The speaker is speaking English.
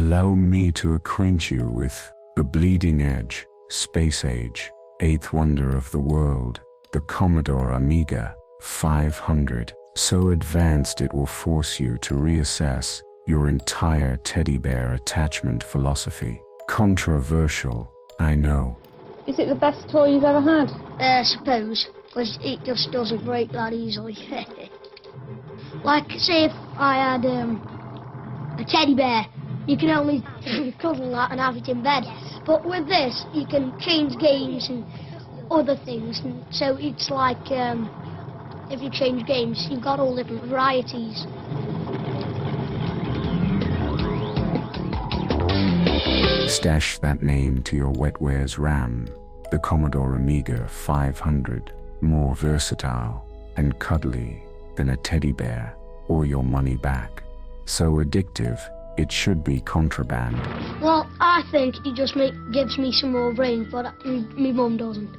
Allow me to acquaint you with the bleeding edge, space age, eighth wonder of the world, the Commodore Amiga 500, so advanced it will force you to reassess your entire teddy bear attachment philosophy. Controversial, I know. Is it the best toy you've ever had? I suppose, because it just doesn't break that easily. Like, say if I had a teddy bear, you can only cuddle that and have it in bed. But with this, you can change games and other things. And so it's like, if you change games, you've got all different varieties. Stash that name to your wetwares RAM. The Commodore Amiga 500, more versatile and cuddly than a teddy bear, or your money back. So addictive, it should be contraband. Well, I think it just gives me some more brains, but my mum doesn't.